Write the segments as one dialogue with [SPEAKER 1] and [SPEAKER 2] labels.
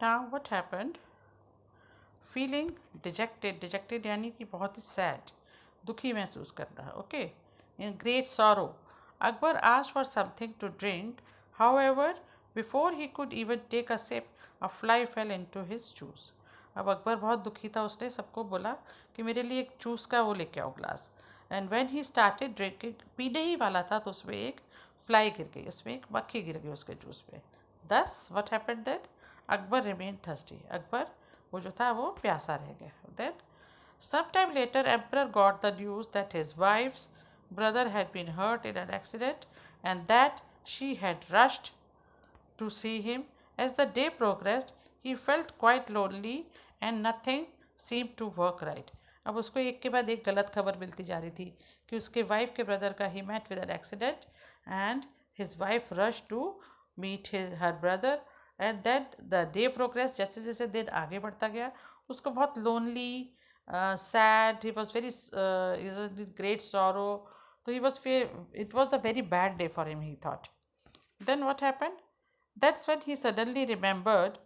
[SPEAKER 1] Now what happened? Feeling dejected यानी कि बहुत ही sad, दुखी महसूस कर रहा, okay, in great sorrow, Akbar asked for something to drink. However, before he could even take a sip, a fly fell into his juice. अब अकबर बहुत दुखी था, उसने सबको बोला कि मेरे लिए एक जूस का वो लेके आओ glass. And when he started drinking, पीने ही वाला था तो उसमें एक फ्लाई गिर गई, उसमें एक मक्खी गिर गई उसके जूस पे. Thus what happened that Akbar remain thirsty, Akbar वो जो था वो प्यासा रह गया. Then sometime later emperor got the news that his wife's brother had been hurt in an accident and that she had rushed to see him. As the day progressed, he felt quite lonely and nothing seemed to work right. अब उसको एक के बाद एक गलत खबर मिलती जा रही थी कि उसके वाइफ के ब्रदर का ही met with an accident and his wife rush to meet her brother. And that the day progress, जैसे जैसे दिन आगे बढ़ता गया उसको बहुत lonely, sad, he was very great sorrow. तो he was, it was a very bad day for him, he thought. Then what happened? That's when he suddenly remembered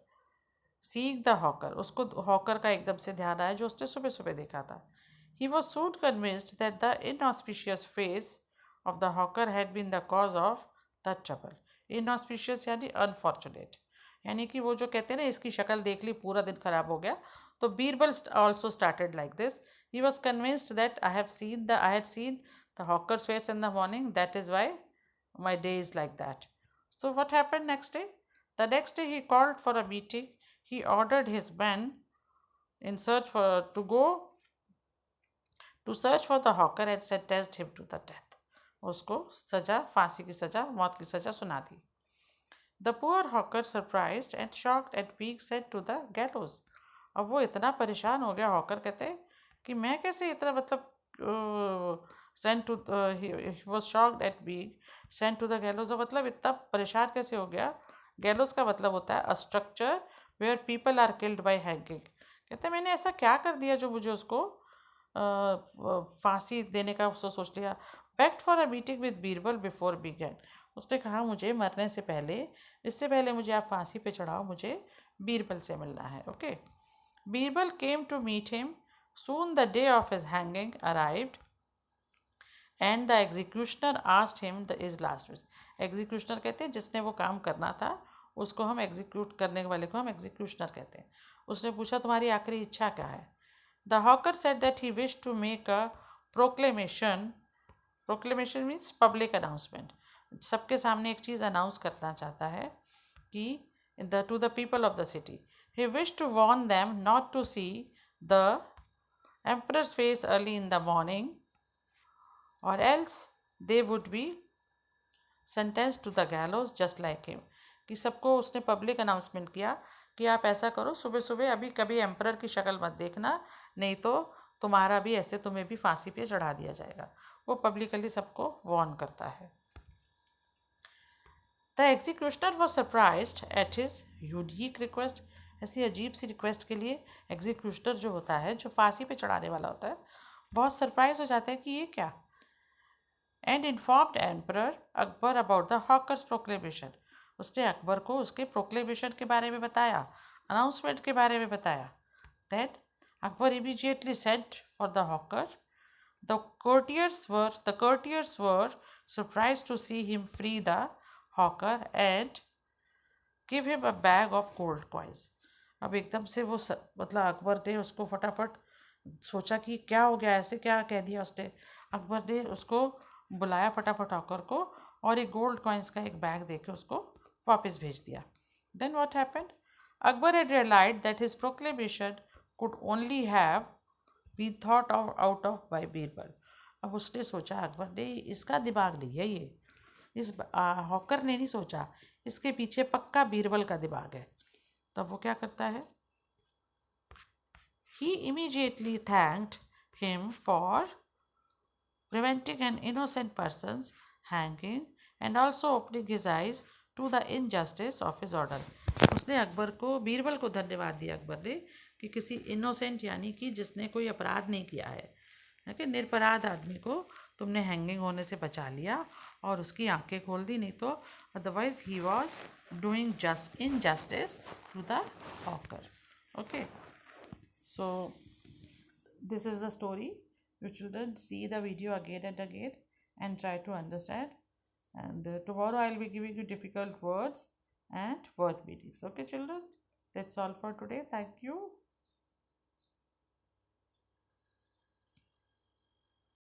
[SPEAKER 1] seeing the hawker. उसको हॉकर का एकदम से ध्यान आया जो उसने सुबह सुबह देखा था. He was soon convinced that the inauspicious face of the hawker had been the cause of the trouble. Inauspicious यानी अनफॉर्चुनेट, यानी कि वो जो कहते हैं ना इसकी शक्ल देख ली पूरा दिन खराब हो गया. तो Birbal also started like this. He was convinced that I had seen the hawker's face in the morning, that is why my day is like that. So what happened next day? The next day he called for a meeting. He ordered his men in search for search for the hawker and sentenced him to the death. उसको सजा, फांसी की सजा, मौत की सजा सुना दी. The poor hawker, surprised and shocked at being sent to the gallows. अब वो इतना परेशान हो गया, हॉकर कहते हैं कि मैं कैसे इतना मतलब sent to he was shocked at being sent to the gallows. मतलब इतना परेशान कैसे हो गया. गैलोस का मतलब होता है a structure where people are killed by hanging. कहते हैं मैंने ऐसा क्या कर दिया जो मुझे उसको फांसी देने का उसको सोच लिया. Begged for a meeting with Birbal before began. उसने कहा मुझे मरने से पहले, इससे पहले मुझे आप फांसी पे चढ़ाओ, मुझे बीरबल से मिलना है. Okay. Birbal came to meet him. Soon the day of his hanging arrived and the executioner asked him his last wish. Executioner कहते हैं जिसने वो काम करना था, उसको हम execute करने वाले को हम executioner कहते हैं. उसने पूछा तुम्हारी आखिरी इच्छा क्या है. The hawker said that he wished to make a proclamation. Proclamation means public announcement. सबके सामने एक चीज़ अनाउंस करना चाहता है कि to the people of the city. He wished to warn them not to see the emperor's face early in the morning or else they would be sentenced to the gallows just like him. कि सबको उसने public announcement किया कि आप ऐसा करो, सुबह सुबह अभी कभी एम्परर की शक्ल मत देखना, नहीं तो तुम्हारा भी ऐसे तुम्हें भी फांसी पे चढ़ा दिया जाएगा. वो पब्लिकली सबको वार्न करता है. The executioner was surprised at his unique request. ऐसी अजीब सी रिक्वेस्ट के लिए एग्जीक्यूशनर जो होता है, जो फांसी पे चढ़ाने वाला होता है, बहुत सरप्राइज हो जाता है कि ये क्या. And informed emperor Akbar about the hawkers proclamation. उसने अकबर को उसके प्रोक्लेमेशन के बारे में बताया, अनाउंसमेंट के बारे में बताया. Then Akbar immediately sent for the hawker. द courtiers were surprised to see him free the hawker and give him a bag of gold coins. अब एकदम से वो मतलब अकबर ने उसको फटाफट सोचा कि क्या हो गया, ऐसे क्या कह दिया उसने. अकबर ने उसको बुलाया फटाफट हॉकर को और एक गोल्ड कॉइन्स का एक बैग दे के उसको वापस भेज दिया. Then what happened? Akbar had realised that his proclamation could only have been thought out of by Birbal. अब उसने सोचा, अकबर ने, इसका दिमाग नहीं है ये, इस हॉकर ने नहीं सोचा, इसके पीछे पक्का बीरबल का दिमाग है. तब वो क्या करता है, he immediately thanked him for preventing an innocent person's hanging and also opening his eyes to the injustice of his order. उसने अकबर को, बीरबल को धन्यवाद दिया अकबर ने कि किसी इनोसेंट यानी कि जिसने कोई अपराध नहीं किया है, कि निरपराध आदमी को तुमने हैंगिंग होने से बचा लिया और उसकी आंखें खोल दी, नहीं तो otherwise he was doing just injustice to the hawker. Okay, so this is the story. You children see the video again and again and try to understand. And tomorrow I'll be giving you difficult words and word meanings. Okay, children? That's all for today. Thank you.